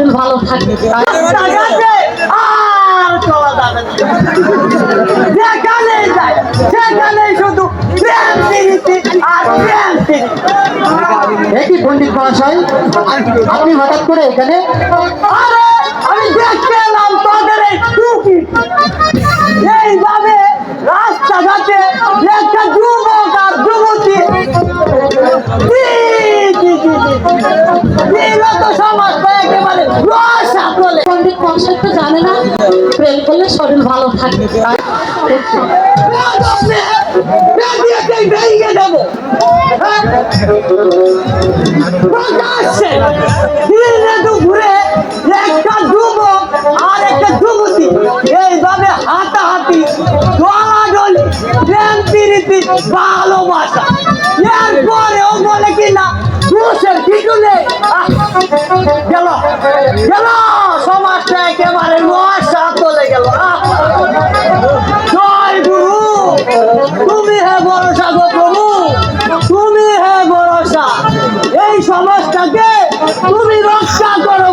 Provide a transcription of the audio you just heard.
শরীর ভালো থাকে। আর চলা যাবে না। যেখানে যায় সেখানে শুধু প্রেম প্রীতি আর প্রেম প্রীতি। একই পণ্ডিত মহাশয়, আপনি হঠাৎ করে এখানে? আরে আমি দেখতে এলাম তোদের এই টুকি এইভাবে রাস্তাঘাটে একটা যুবক আর যুবতী তো সমাজটা একেবারে রসা বলে। পণ্ডিত মহাশয় তো জানে না প্রেম করলে শরীর ভালো থাকে। ভেঙে দেবো প্রকাশ্যে দিনে দুপুরে একটা যুবক আর একটা যুবতী এইভাবে হাতাহাতি দলাদলি প্রেম প্রীতি ভালোবাসা, এরপরেও বলে কিনা দোষের কিছু নেই। গেল গেল সমাজটা একেবারে রসা চলে গেল। জয় গুরু, তুমি হে ভরসা গো প্রভু, তুমি হে ভরসা, এই সমাজটাকে তুমি রক্ষা করো।